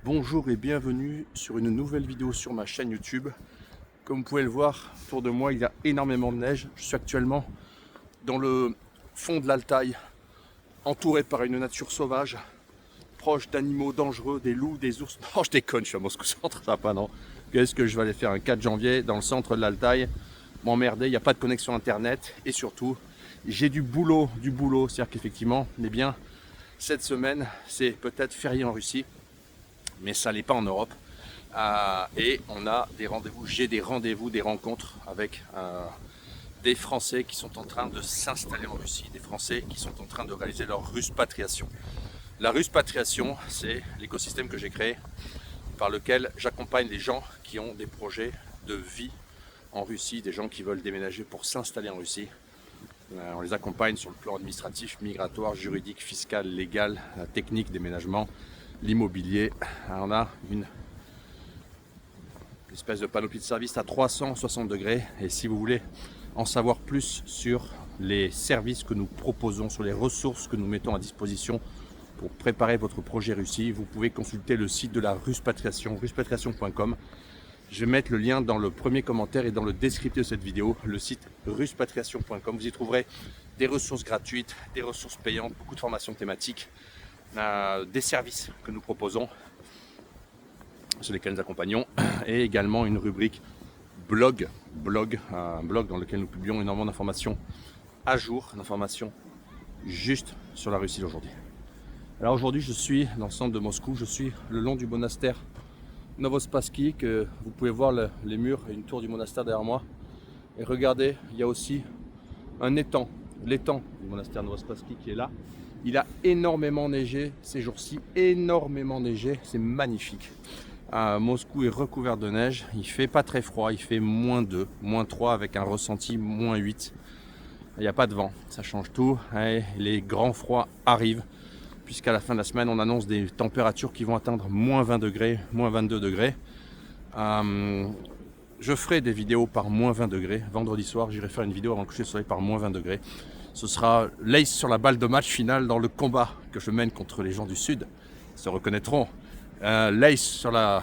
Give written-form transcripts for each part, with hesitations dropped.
Bonjour et bienvenue sur une nouvelle vidéo sur ma chaîne YouTube. Comme vous pouvez le voir, autour de moi il y a énormément de neige. Je suis actuellement dans le fond de l'Altaï, entouré par une nature sauvage, proche d'animaux dangereux, des loups, des ours. Non, je déconne, je suis à Moscou Centre, ça va pas, non. Qu'est-ce que je vais aller faire un 4 janvier dans le centre de l'Altaï, m'emmerder, il n'y a pas de connexion internet et surtout j'ai du boulot, c'est-à-dire qu'effectivement, eh bien, cette semaine c'est peut-être férié en Russie, mais ça n'est pas en Europe. Et on a des rendez-vous, j'ai des rendez-vous, des rencontres avec des Français qui sont en train de s'installer en Russie, des Français qui sont en train de réaliser leur ruspatriation. La ruspatriation, c'est l'écosystème que j'ai créé par lequel j'accompagne les gens qui ont des projets de vie en Russie, des gens qui veulent déménager pour s'installer en Russie. On les accompagne sur le plan administratif, migratoire, juridique, fiscal, légal, technique, déménagement, l'immobilier. On a une espèce de panoplie de services à 360 degrés. Et si vous voulez en savoir plus sur les services que nous proposons, sur les ressources que nous mettons à disposition pour préparer votre projet Russie, vous pouvez consulter le site de la ruspatriation, ruspatriation.com. Je vais mettre le lien dans le premier commentaire et dans le descriptif de cette vidéo, le site ruspatriation.com. Vous y trouverez des ressources gratuites, des ressources payantes, beaucoup de formations thématiques, des services que nous proposons, sur lesquels nous accompagnons, et également une rubrique blog, un blog dans lequel nous publions énormément d'informations à jour, d'informations juste sur la Russie d'aujourd'hui. Alors aujourd'hui, je suis dans le centre de Moscou, je suis le long du monastère Novospassky, que vous pouvez voir les murs et une tour du monastère derrière moi. Et regardez, il y a aussi un étang, l'étang du monastère Novospassky qui est là. Il a énormément neigé ces jours-ci, énormément neigé, c'est magnifique. Moscou est recouvert de neige, il fait pas très froid, il fait -2, -3 avec un ressenti -8. Il n'y a pas de vent, ça change tout. Et les grands froids arrivent, puisqu'à la fin de la semaine on annonce des températures qui vont atteindre -20 degrés, -22 degrés. Je ferai des vidéos par -20 degrés. Vendredi soir, j'irai faire une vidéo avant le coucher de soleil par -20 degrés. Ce sera l'ace sur la balle de match finale dans le combat que je mène contre les gens du Sud. Ils se reconnaîtront. L'ace sur la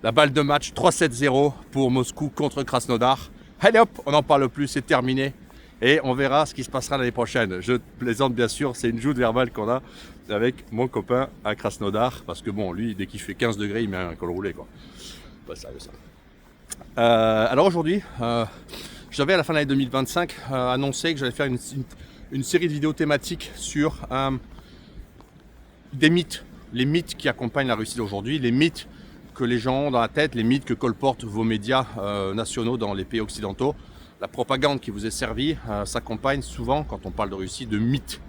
balle de match, 3-7-0 pour Moscou contre Krasnodar. Allez hop, on n'en parle plus, c'est terminé. Et on verra ce qui se passera l'année prochaine. Je plaisante bien sûr, c'est une joute verbale qu'on a avec mon copain à Krasnodar. Parce que bon, lui, dès qu'il fait 15 degrés, il met un col roulé, quoi. Pas sérieux ça. Alors aujourd'hui, j'avais à la fin de l'année 2025 annoncé que j'allais faire une série de vidéos thématiques sur des mythes. Les mythes qui accompagnent la Russie d'aujourd'hui, les mythes que les gens ont dans la tête, les mythes que colportent vos médias nationaux dans les pays occidentaux. La propagande qui vous est servie s'accompagne souvent, quand on parle de Russie, de mythes.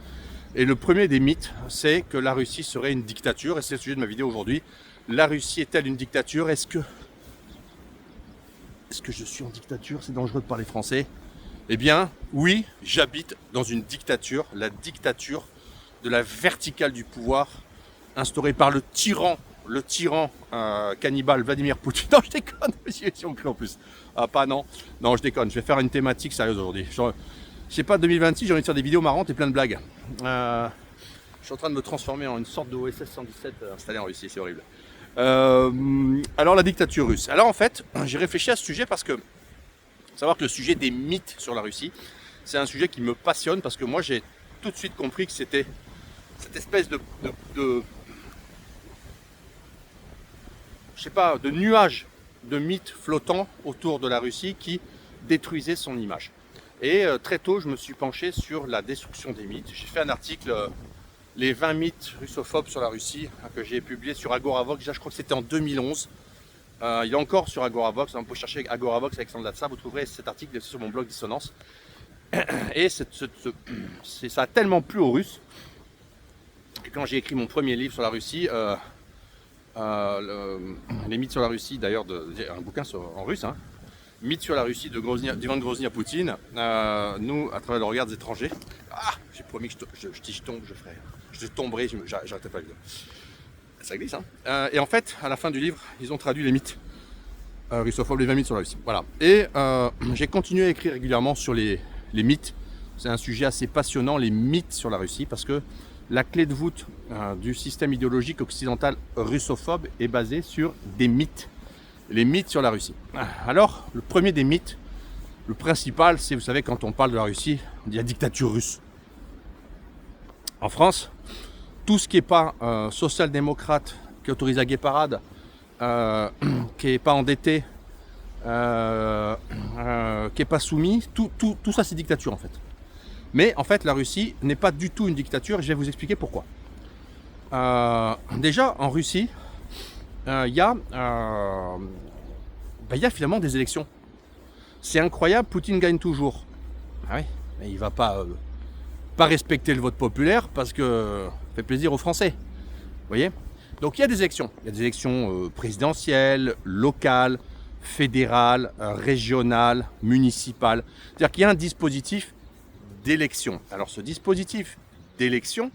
Et le premier des mythes, c'est que la Russie serait une dictature, et c'est le sujet de ma vidéo aujourd'hui. La Russie est-elle une dictature? Est-ce que je suis en dictature? C'est dangereux de parler français. Eh bien, oui, j'habite dans une dictature, la dictature de la verticale du pouvoir, instaurée par le tyran cannibale Vladimir Poutine. Non, je déconne, si on crie en plus. Ah, pas non. Non, je déconne, je vais faire une thématique sérieuse aujourd'hui. Je sais pas, 2026, j'ai envie de faire des vidéos marrantes et plein de blagues. Je suis en train de me transformer en une sorte de OSS 117 installé en Russie, c'est horrible. Alors, la dictature russe. Alors, en fait, j'ai réfléchi à ce sujet parce que, faut savoir que le sujet des mythes sur la Russie, c'est un sujet qui me passionne parce que moi, j'ai tout de suite compris que c'était cette espèce de nuages de mythes flottants autour de la Russie qui détruisaient son image. Et très tôt, je me suis penché sur la destruction des mythes. J'ai fait un article, les 20 mythes russophobes sur la Russie, que j'ai publié sur Agoravox. Je crois que c'était en 2011. Il est encore sur Agoravox. Vous pouvez chercher Agoravox Alexandre Latsa. Vous trouverez cet article sur mon blog Dissonance. Et ça a tellement plu aux Russes que quand j'ai écrit mon premier livre sur la Russie, les mythes sur la Russie, d'ailleurs, un bouquin en russe, hein, mythes sur la Russie d'Ivan Grozny à Poutine, nous, à travers le regard des étrangers, j'ai promis que je tombe, je tomberai, j'arrêterai pas la vidéo. Ça glisse, hein. Et en fait, à la fin du livre, ils ont traduit les mythes russophobes, les 20 mythes sur la Russie. Voilà. Et j'ai continué à écrire régulièrement sur les mythes. C'est un sujet assez passionnant, les mythes sur la Russie, parce que La clé de voûte du système idéologique occidental russophobe est basée sur des mythes. Les mythes sur la Russie. Alors, le premier des mythes, le principal, c'est, vous savez, quand on parle de la Russie, on dit la dictature russe. En France, tout ce qui n'est pas social-démocrate, qui autorise la guéparade, qui n'est pas endetté, qui n'est pas soumis, tout ça c'est dictature en fait. Mais en fait la Russie n'est pas du tout une dictature et je vais vous expliquer pourquoi. Déjà en Russie, il y a finalement des élections. C'est incroyable, Poutine gagne toujours. Ah oui, mais il ne va pas respecter le vote populaire parce que ça fait plaisir aux Français. Vous voyez? Donc il y a des élections. Il y a des élections présidentielles, locales, fédérales, régionales, municipales. C'est-à-dire qu'il y a un dispositif d'élection. Alors ce dispositif d'élection,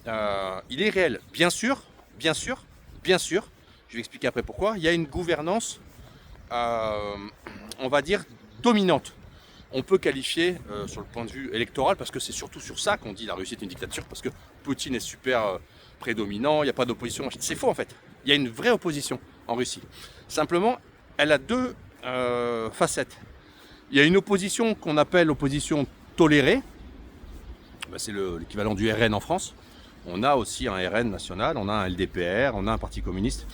il est réel. Bien sûr, je vais expliquer après pourquoi, il y a une gouvernance, on va dire, dominante. On peut qualifier sur le point de vue électoral, parce que c'est surtout sur ça qu'on dit la Russie est une dictature, parce que Poutine est super prédominant, il n'y a pas d'opposition. C'est faux en fait. Il y a une vraie opposition en Russie. Simplement, elle a deux facettes. Il y a une opposition qu'on appelle opposition tolérée. C'est l'équivalent du RN en France. On a aussi un RN national, on a un LDPR, on a un parti communiste.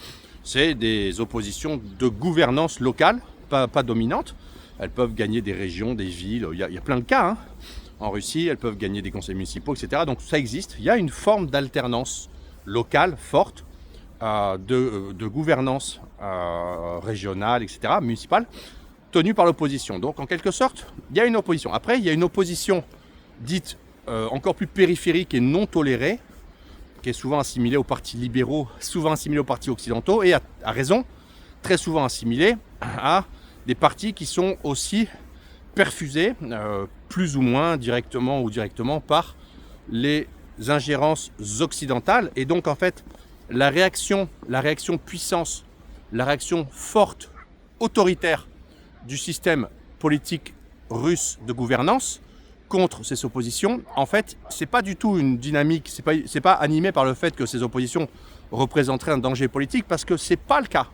C'est des oppositions de gouvernance locale, pas dominante. Elles peuvent gagner des régions, des villes, il y a plein de cas hein. En Russie, elles peuvent gagner des conseils municipaux, etc. Donc ça existe, il y a une forme d'alternance locale forte, de gouvernance régionale, etc., municipale, tenue par l'opposition. Donc en quelque sorte, il y a une opposition. Après, il y a une opposition dite encore plus périphérique et non tolérée, qui est souvent assimilée aux partis libéraux, souvent assimilée aux partis occidentaux, et à raison, très souvent assimilée à des partis qui sont aussi perfusés, plus ou moins directement ou directement, par les ingérences occidentales. Et donc en fait, la réaction puissance, la réaction forte, autoritaire du système politique russe de gouvernance contre ces oppositions, en fait, c'est pas du tout une dynamique, c'est pas animé par le fait que ces oppositions représenteraient un danger politique, parce que c'est pas le cas.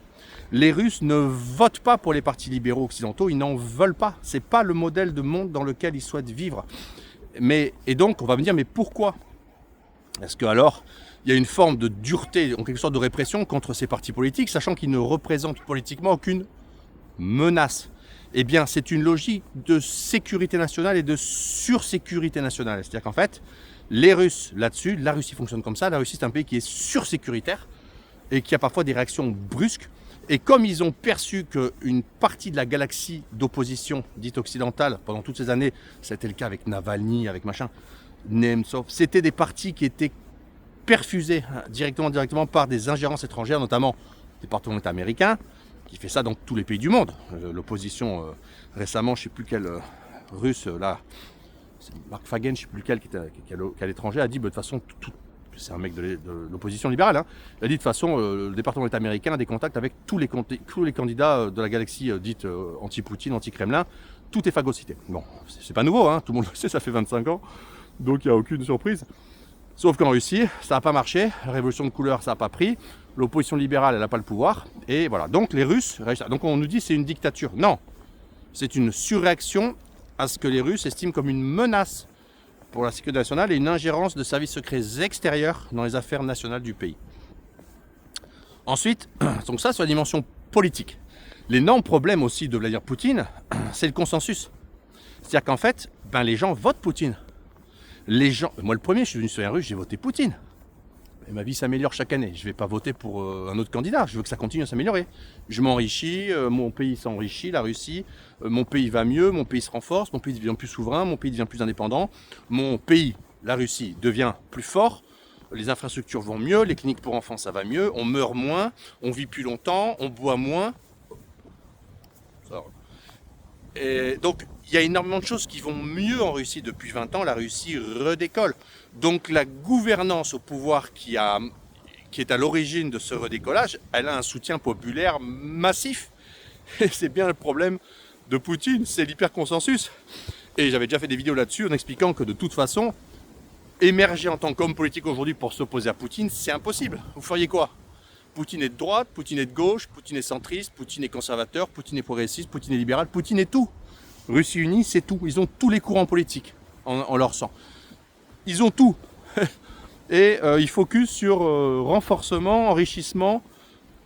Les Russes ne votent pas pour les partis libéraux occidentaux, ils n'en veulent pas. C'est pas le modèle de monde dans lequel ils souhaitent vivre. Et donc, on va me dire, mais pourquoi? Est-ce que alors, il y a une forme de dureté, en quelque sorte de répression contre ces partis politiques, sachant qu'ils ne représentent politiquement aucune menace? Eh bien, c'est une logique de sécurité nationale et de sursécurité nationale. C'est-à-dire qu'en fait, les Russes, là-dessus, la Russie fonctionne comme ça. La Russie, c'est un pays qui est sursécuritaire et qui a parfois des réactions brusques. Et comme ils ont perçu qu'une partie de la galaxie d'opposition dite occidentale, pendant toutes ces années, c'était le cas avec Navalny, avec machin, Nemtsov, c'était des partis qui étaient perfusés directement par des ingérences étrangères, notamment le département américain, qui fait ça dans tous les pays du monde. L'opposition, récemment, je ne sais plus quel russe, là, c'est Mark Fagen, je ne sais plus lequel, qui est à l'étranger, a dit, de toute façon, c'est un mec de l'opposition libérale, hein. Il a dit de toute façon, le département d'État américain a des contacts avec tous les candidats de la galaxie dite anti-Poutine, anti-Kremlin. Tout est phagocyté. Bon, c'est pas nouveau, hein, tout le monde le sait, ça fait 25 ans, donc il n'y a aucune surprise. Sauf qu'en Russie, ça n'a pas marché, la révolution de couleur, ça n'a pas pris, l'opposition libérale, elle n'a pas le pouvoir, et voilà. Donc les Russes, donc on nous dit c'est une dictature. Non, c'est une surréaction à ce que les Russes estiment comme une menace pour la sécurité nationale et une ingérence de services secrets extérieurs dans les affaires nationales du pays. Ensuite, donc ça sur la dimension politique. L'énorme problème aussi de Vladimir Poutine, c'est le consensus. C'est-à-dire qu'en fait, les gens votent Poutine. Les gens, moi le premier, je suis devenu citoyen russe, j'ai voté Poutine. Et ma vie s'améliore chaque année. Je ne vais pas voter pour un autre candidat, je veux que ça continue à s'améliorer. Je m'enrichis, mon pays s'enrichit, la Russie, mon pays va mieux, mon pays se renforce, mon pays devient plus souverain, mon pays devient plus indépendant, mon pays, la Russie, devient plus fort, les infrastructures vont mieux, les cliniques pour enfants ça va mieux, on meurt moins, on vit plus longtemps, on boit moins. Et donc il y a énormément de choses qui vont mieux en Russie depuis 20 ans, la Russie redécolle. Donc la gouvernance au pouvoir qui est à l'origine de ce redécollage, elle a un soutien populaire massif. Et c'est bien le problème de Poutine, c'est l'hyperconsensus. Et j'avais déjà fait des vidéos là-dessus en expliquant que de toute façon, émerger en tant qu'homme politique aujourd'hui pour s'opposer à Poutine, c'est impossible. Vous feriez quoi? Poutine est de droite, Poutine est de gauche, Poutine est centriste, Poutine est conservateur, Poutine est progressiste, Poutine est libéral, Poutine est tout. Russie unie, c'est tout. Ils ont tous les courants politiques en leur sang. Ils ont tout. Et ils focus sur renforcement, enrichissement,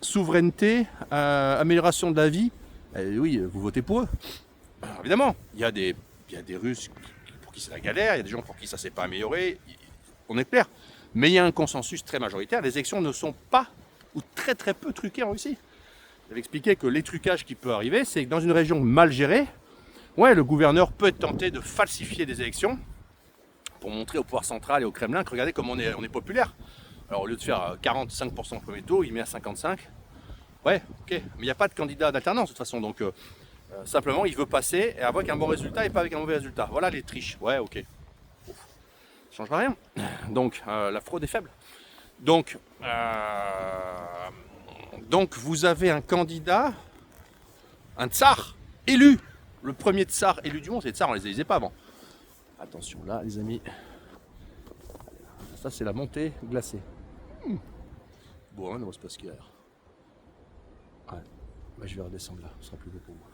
souveraineté, amélioration de la vie. Et oui, vous votez pour eux. Alors, évidemment, il y a des Russes pour qui c'est la galère, il y a des gens pour qui ça ne s'est pas amélioré, on est clair. Mais il y a un consensus très majoritaire, les élections ne sont pas ou très très peu truquées en Russie. J'avais expliqué que les trucages qui peuvent arriver, c'est que dans une région mal gérée, ouais, le gouverneur peut être tenté de falsifier des élections pour montrer au pouvoir central et au Kremlin que regardez comme on est populaire. Alors au lieu de faire 45% au premier tour, il met à 55%. Ouais, ok, mais il n'y a pas de candidat d'alternance de toute façon, donc simplement il veut passer et avec un bon résultat et pas avec un mauvais résultat. Voilà les triches, ouais, ok. Ça ne changera rien. Donc la fraude est faible. Donc vous avez un candidat, un tsar élu, le premier tsar élu du monde. Les tsars on les élisait pas avant. Attention là les amis, ça c'est la montée glacée. Bon, on ne voit pas ce qu'il y a. Ouais. Bah, je vais redescendre là, ce sera plus beau pour moi.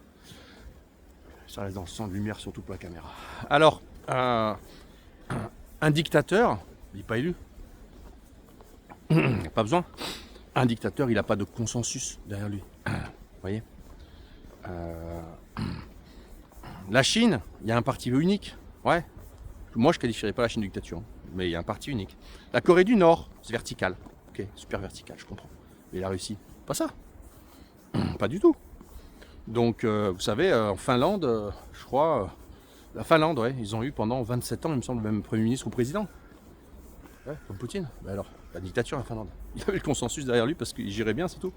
Ça reste dans le champ de lumière, surtout pour la caméra. Alors, un dictateur, il n'est pas élu. Pas besoin. Un dictateur, il n'a pas de consensus derrière lui. Vous voyez, la Chine, il y a un parti unique. Ouais. Moi, je ne qualifierais pas la Chine de dictature, hein, mais il y a un parti unique. La Corée du Nord, c'est vertical. Ok, super vertical, je comprends. Mais la Russie, pas ça. Pas du tout. Donc, vous savez, en Finlande, je crois, la Finlande, ouais, ils ont eu pendant 27 ans, il me semble, le même Premier ministre ou président. Ouais, comme Poutine. Mais alors, la dictature en Finlande. Il y avait le consensus derrière lui parce qu'il gérait bien, c'est tout.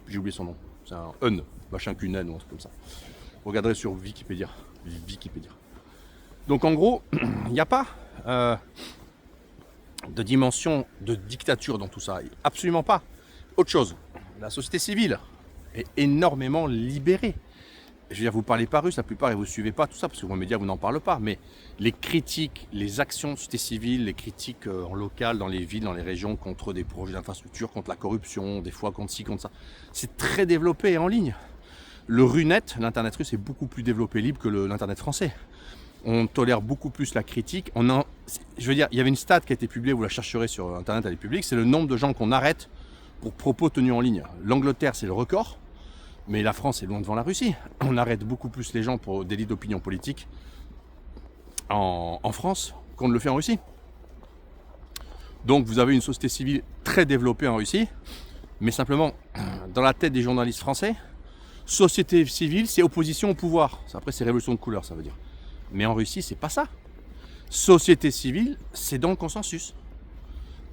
J'ai oublié son nom. C'est un Hun, machin qu'une ou un truc comme ça. Vous regarderez sur Wikipédia. Donc, en gros, il n'y a pas de dimension de dictature dans tout ça. Absolument pas. Autre chose, la société civile est énormément libérée. Je veux dire, vous ne parlez pas russe, la plupart, et vous ne suivez pas tout ça, parce que vos médias vous n'en parlent pas, mais les critiques, les actions de société civile, les critiques en local, dans les villes, dans les régions, contre des projets d'infrastructure, contre la corruption, des fois contre ci, contre ça, c'est très développé en ligne. Le Runet, l'internet russe, est beaucoup plus développé et libre que l'internet français. On tolère beaucoup plus la critique. Je veux dire, il y avait une stat qui a été publiée, vous la chercherez sur internet, elle est publique, c'est le nombre de gens qu'on arrête pour propos tenus en ligne. L'Angleterre, c'est le record, mais la France est loin devant la Russie. On arrête beaucoup plus les gens pour délit d'opinion politique en France qu'on ne le fait en Russie. Donc vous avez une société civile très développée en Russie, mais simplement, dans la tête des journalistes français, société civile, c'est opposition au pouvoir. Après, c'est révolution de couleur, ça veut dire. Mais en Russie, c'est pas ça. Société civile, c'est dans le consensus.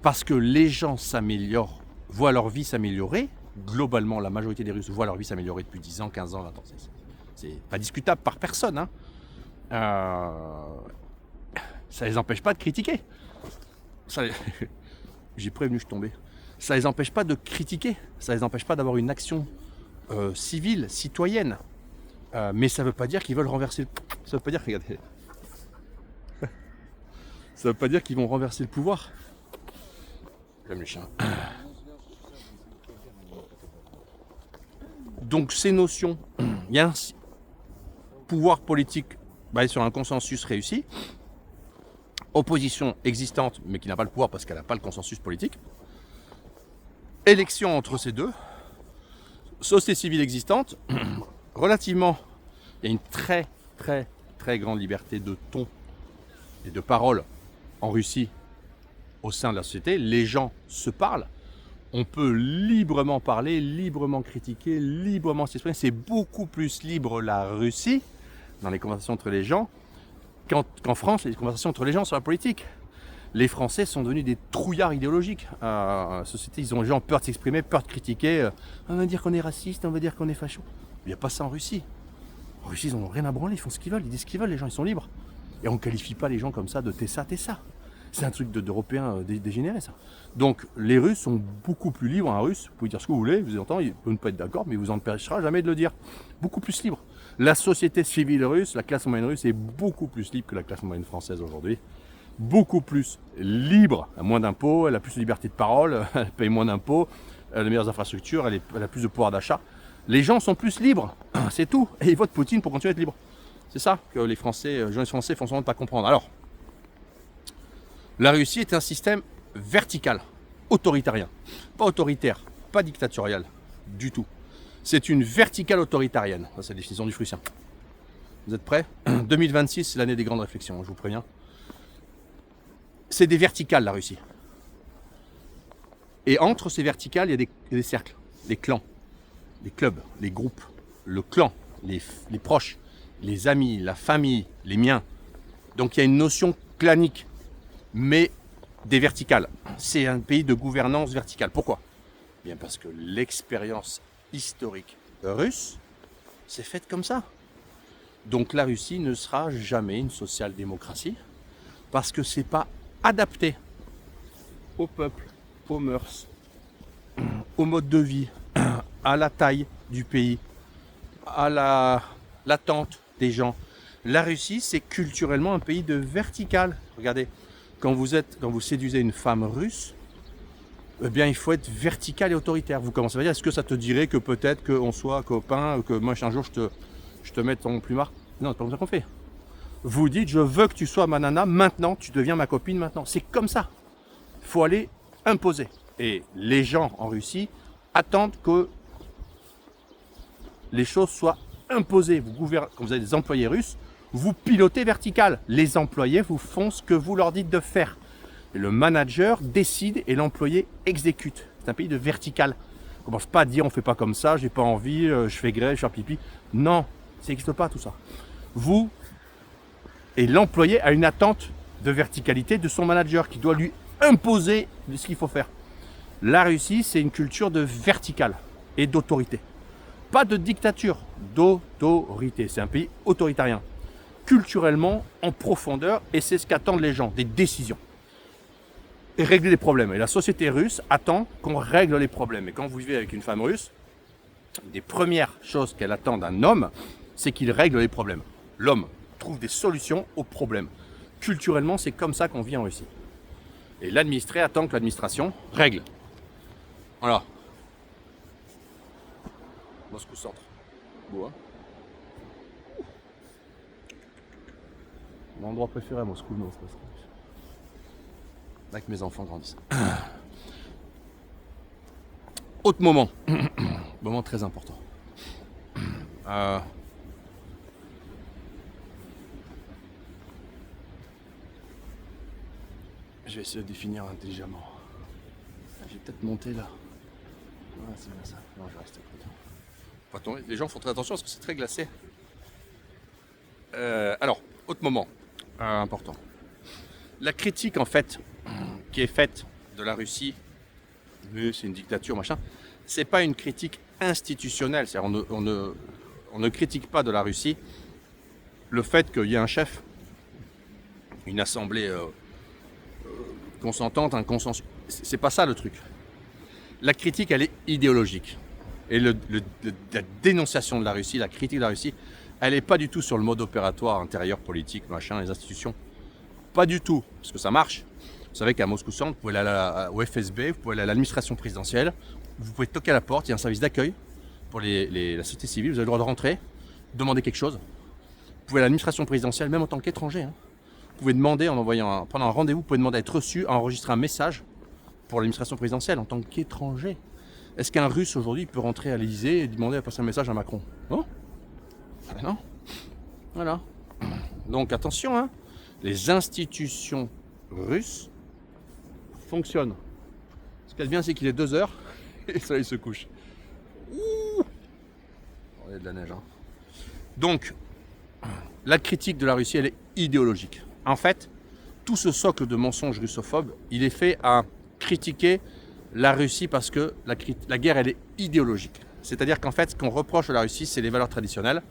Parce que les gens s'améliorent, voient leur vie s'améliorer. Globalement, la majorité des Russes voient leur vie s'améliorer depuis 10 ans, 15 ans, 20 ans. C'est pas discutable par personne. Hein. Ça les empêche pas de critiquer. J'ai prévenu, je suis tombé. Ça les empêche pas de critiquer. Ça les empêche pas d'avoir une action civile, citoyenne. Mais ça veut pas dire qu'ils veulent renverser Ça veut pas dire, regardez. Ça veut pas dire qu'ils vont renverser le pouvoir. J'aime les chiens. Donc ces notions, il y a un pouvoir politique basé sur un consensus réussi, opposition existante mais qui n'a pas le pouvoir parce qu'elle n'a pas le consensus politique, élection entre ces deux, société civile existante, relativement, il y a une très très très grande liberté de ton et de parole en Russie au sein de la société, les gens se parlent. On peut librement parler, librement critiquer, librement s'exprimer. C'est beaucoup plus libre la Russie dans les conversations entre les gens qu'en France, les conversations entre les gens sur la politique. Les Français sont devenus des trouillards idéologiques. La société, les gens ont peur de s'exprimer, peur de critiquer. On va dire qu'on est raciste, on va dire qu'on est facho. Il n'y a pas ça en Russie. En Russie, ils n'ont rien à branler, ils font ce qu'ils veulent, ils disent ce qu'ils veulent, les gens ils sont libres. Et on ne qualifie pas les gens comme ça de t'es ça. C'est un truc d'Européens dégénéré, ça. Donc, les Russes sont beaucoup plus libres. Un Russe, vous pouvez dire ce que vous voulez, vous entendez, il peut ne pas être d'accord, mais il vous empêchera jamais de le dire. Beaucoup plus libre. La société civile russe, la classe moyenne russe est beaucoup plus libre que la classe moyenne française aujourd'hui. beaucoup plus libre, elle a moins d'impôts, elle a plus de liberté de parole, elle paye moins d'impôts, elle a les meilleures infrastructures, elle a plus de pouvoir d'achat. Les gens sont plus libres, c'est tout. Et ils votent Poutine pour continuer à être libres. C'est ça que les journalistes français font semblant de ne pas comprendre. Alors, la Russie est un système vertical, autoritarien. Pas autoritaire, pas dictatorial, du tout. C'est une verticale autoritarienne. Ça, c'est la définition du Frussien. Vous êtes prêts? 2026, c'est l'année des grandes réflexions, je vous préviens. C'est des verticales, la Russie. Et entre ces verticales, il y a des cercles, des clans, des clubs, les groupes, le clan, les proches, les amis, la famille, les miens. Donc il y a une notion clanique, mais des verticales. C'est un pays de gouvernance verticale. Pourquoi? Bien parce que l'expérience historique russe s'est faite comme ça. Donc la Russie ne sera jamais une social-démocratie parce que c'est pas adapté au peuple, aux mœurs, au mode de vie, à la taille du pays, à l'attente des gens. La Russie, c'est culturellement un pays de vertical. Regardez, quand vous séduisez une femme russe, eh bien, il faut être vertical et autoritaire. Vous commencez à dire, est-ce que ça te dirait que peut-être qu'on soit copains, que moi un jour je te mette ton plumard? Non, c'est pas comme ça qu'on fait. Vous dites, je veux que tu sois ma nana maintenant, tu deviens ma copine maintenant. C'est comme ça. Il faut aller imposer. Et les gens en Russie attendent que les choses soient imposées. Quand vous avez des employés russes, vous pilotez vertical. Les employés vous font ce que vous leur dites de faire. Et le manager décide et l'employé exécute. C'est un pays de vertical. On ne commence pas à dire on ne fait pas comme ça, j'ai pas envie, je fais grève, je fais pipi. Non, ça n'existe pas tout ça. Vous et l'employé a une attente de verticalité de son manager qui doit lui imposer ce qu'il faut faire. La Russie, c'est une culture de vertical et d'autorité. Pas de dictature, d'autorité. C'est un pays autoritarien. Culturellement, en profondeur, et c'est ce qu'attendent les gens, des décisions. Et régler les problèmes. Et la société russe attend qu'on règle les problèmes. Et quand vous vivez avec une femme russe, des premières choses qu'elle attend d'un homme, c'est qu'il règle les problèmes. L'homme trouve des solutions aux problèmes. Culturellement, c'est comme ça qu'on vit en Russie. Et l'administré attend que l'administration règle. Voilà. Moscou centre. Beau, hein? Mon endroit préféré à Moscou, non, c'est pas ça. Là que mes enfants grandissent. Autre moment. Moment très important. Je vais essayer de définir intelligemment. Je vais peut-être monter là. Ah, c'est bien ça. Non, je vais rester prudent. Les gens font très attention parce que c'est très glacé. Alors, autre moment important. La critique en fait qui est faite de la Russie, mais c'est une dictature, machin, c'est pas une critique institutionnelle. C'est-à-dire on ne critique pas de la Russie le fait qu'il y ait un chef, une assemblée consentante, un consensus. C'est pas ça le truc. La critique, elle est idéologique. Et la dénonciation de la Russie, la critique de la Russie, elle n'est pas du tout sur le mode opératoire intérieur, politique, machin, les institutions. Pas du tout, parce que ça marche. Vous savez qu'à Moscou Centre, vous pouvez aller au FSB, vous pouvez aller à l'administration présidentielle, vous pouvez toquer à la porte, il y a un service d'accueil pour la société civile, vous avez le droit de rentrer, demander quelque chose. Vous pouvez à l'administration présidentielle, même en tant qu'étranger. Hein. Vous pouvez demander, pendant un rendez-vous, vous pouvez demander à être reçu, à enregistrer un message pour l'administration présidentielle en tant qu'étranger. Est-ce qu'un Russe aujourd'hui peut rentrer à l'Élysée et demander à passer un message à Macron? Non. Non. Voilà. Donc attention, hein. Les institutions russes fonctionnent. Ce qu'elle vient, c'est qu'il est 2h et le soleil se couche. Ouh, il y a de la neige. Hein. Donc, la critique de la Russie, elle est idéologique. En fait, tout ce socle de mensonges russophobes, il est fait à critiquer la Russie parce que la guerre, elle est idéologique. C'est-à-dire qu'en fait, ce qu'on reproche à la Russie, c'est les valeurs traditionnelles,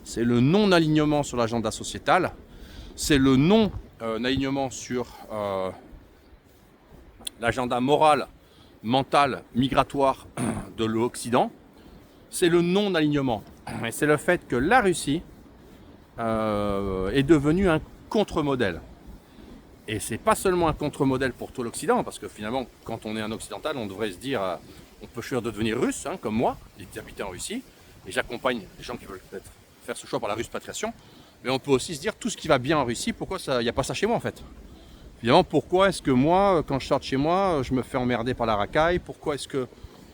c'est le non-alignement sur l'agenda sociétal, c'est le non-alignement sur l'agenda moral, mental, migratoire de l'Occident, c'est le non-alignement. Et c'est le fait que la Russie est devenue un contre-modèle. Et c'est pas seulement un contre-modèle pour tout l'Occident, parce que finalement, quand on est un occidental, on devrait se dire, on peut choisir de devenir russe, hein, comme moi, des habitants en Russie, et j'accompagne les gens qui veulent peut-être faire ce choix par la ruspatriation, mais on peut aussi se dire, tout ce qui va bien en Russie, pourquoi il n'y a pas ça chez moi en fait? Évidemment, pourquoi est-ce que moi, quand je sors de chez moi, je me fais emmerder par la racaille? Pourquoi est-ce que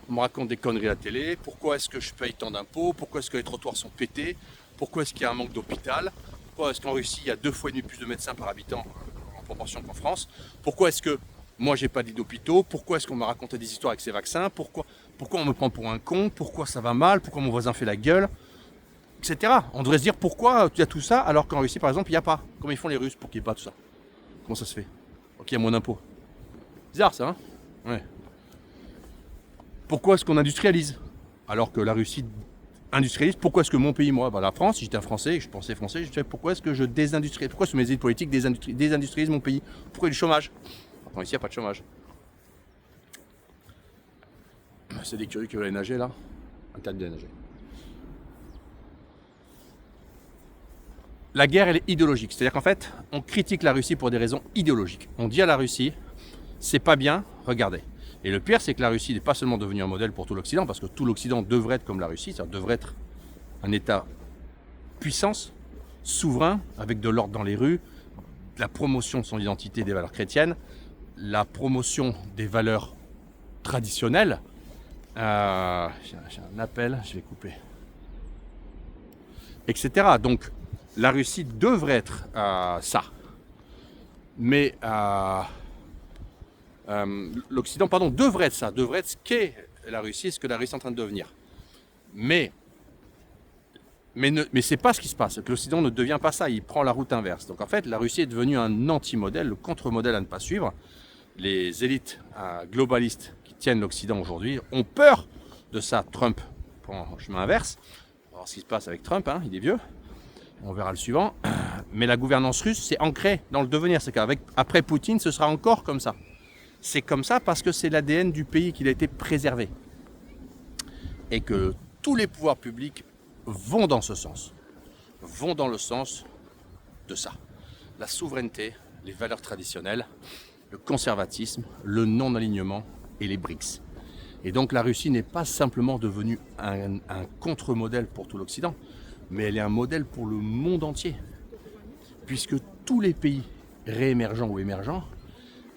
on me raconte des conneries à la télé? Pourquoi est-ce que je paye tant d'impôts? Pourquoi est-ce que les trottoirs sont pétés? Pourquoi est-ce qu'il y a un manque d'hôpital? Pourquoi est-ce qu'en Russie, il y a 2 fois et demi plus de médecins par habitant en proportion qu'en France? Pourquoi est-ce que moi, j'ai pas dit d'hôpitaux? Pourquoi est-ce qu'on m'a raconté des histoires avec ces vaccins? Pourquoi on me prend pour un con? Pourquoi ça va mal? Pourquoi mon voisin fait la gueule? Etc. On devrait se dire pourquoi il y a tout ça alors qu'en Russie, par exemple, il n'y a pas. Comment ils font les Russes pour qu'il n'y ait pas tout ça? Comment ça se fait? Ok, il y a moins d'impôts. Bizarre ça, hein? Ouais. Pourquoi est-ce qu'on industrialise alors que la Russie industrialise? Pourquoi est-ce que mon pays, moi, la France, si j'étais un Français et je pensais français, je disais pourquoi est-ce que je désindustrialise? Pourquoi est-ce que mes élites politiques désindustrialisent mon pays? Pourquoi il y a du chômage? Attends, ici il n'y a pas de chômage. C'est des curieux qui veulent aller nager là. Interdit d'aller nager. La guerre, elle est idéologique. C'est-à-dire qu'en fait, on critique la Russie pour des raisons idéologiques. On dit à la Russie, c'est pas bien, regardez. Et le pire, c'est que la Russie n'est pas seulement devenue un modèle pour tout l'Occident, parce que tout l'Occident devrait être comme la Russie, c'est-à-dire devrait être un État puissance, souverain, avec de l'ordre dans les rues, la promotion de son identité des valeurs chrétiennes, la promotion des valeurs traditionnelles. J'ai un appel, je vais couper. Etc. Donc, la Russie devrait être ça. Mais l'Occident, devrait être ça. Devrait être ce qu'est la Russie, ce que la Russie est en train de devenir. Mais c'est pas ce qui se passe. L'Occident ne devient pas ça. Il prend la route inverse. Donc en fait, la Russie est devenue un anti-modèle, le contre-modèle à ne pas suivre. Les élites globalistes qui tiennent l'Occident aujourd'hui ont peur de ça. Trump prend le chemin inverse. On va voir ce qui se passe avec Trump, hein, il est vieux. On verra le suivant. Mais la gouvernance russe, c'est ancré dans le devenir. C'est qu'après Poutine, ce sera encore comme ça. C'est comme ça parce que c'est l'ADN du pays qu'il a été préservé. Et que tous les pouvoirs publics vont dans ce sens. Vont dans le sens de ça. La souveraineté, les valeurs traditionnelles, le conservatisme, le non-alignement et les BRICS. Et donc la Russie n'est pas simplement devenue un contre-modèle pour tout l'Occident, mais elle est un modèle pour le monde entier. Puisque tous les pays réémergents ou émergents,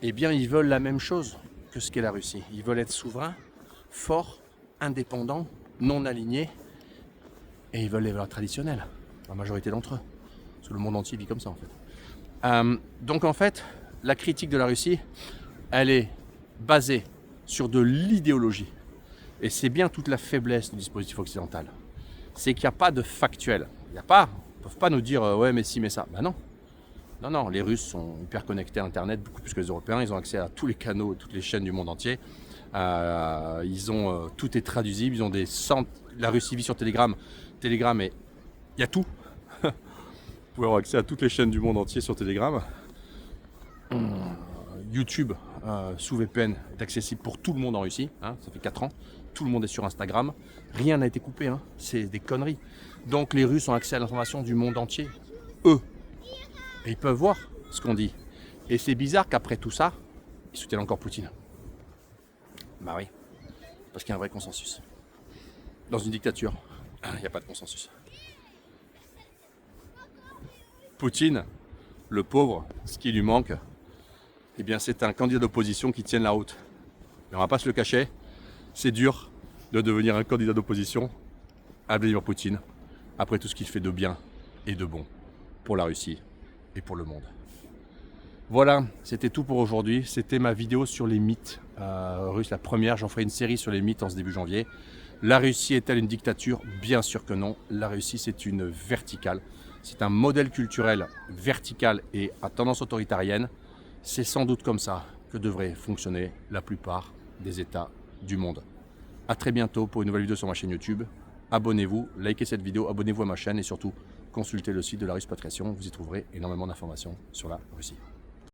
eh bien, ils veulent la même chose que ce qu'est la Russie. Ils veulent être souverains, forts, indépendants, non alignés, et ils veulent les valeurs traditionnelles, la majorité d'entre eux. Parce que le monde entier vit comme ça, en fait. Donc, en fait, la critique de la Russie, elle est basée sur de l'idéologie. Et c'est bien toute la faiblesse du dispositif occidental. C'est qu'il n'y a pas de factuel. Ils ne peuvent pas nous dire ouais mais si mais ça. Ben non. Non, les Russes sont hyper connectés à Internet, beaucoup plus que les Européens. Ils ont accès à tous les canaux, toutes les chaînes du monde entier. Tout est traduisible. Ils ont la Russie vit sur Telegram. Telegram, il y a tout. Vous pouvez avoir accès à toutes les chaînes du monde entier sur Telegram. YouTube sous VPN est accessible pour tout le monde en Russie. Hein, ça fait 4 ans. Tout le monde est sur Instagram. Rien n'a été coupé. Hein, c'est des conneries. Donc les Russes ont accès à l'information du monde entier. Eux. Et ils peuvent voir ce qu'on dit. Et c'est bizarre qu'après tout ça, ils soutiennent encore Poutine. Bah oui. Parce qu'il y a un vrai consensus. Dans une dictature, il n'y a pas de consensus. Poutine, le pauvre, ce qui lui manque, eh bien c'est un candidat d'opposition qui tienne la route. Mais on ne va pas se le cacher, c'est dur de devenir un candidat d'opposition à Vladimir Poutine, après tout ce qu'il fait de bien et de bon pour la Russie et pour le monde. Voilà, c'était tout pour aujourd'hui. C'était ma vidéo sur les mythes russes, la première. J'en ferai une série sur les mythes en ce début janvier. La Russie est-elle une dictature? Bien sûr que non. La Russie, c'est une verticale. C'est un modèle culturel vertical et à tendance autoritarienne. C'est sans doute comme ça que devraient fonctionner la plupart des États du monde. A très bientôt pour une nouvelle vidéo sur ma chaîne YouTube. Abonnez-vous, likez cette vidéo, abonnez-vous à ma chaîne et surtout consultez le site de la Ruspatriation. Vous y trouverez énormément d'informations sur la Russie.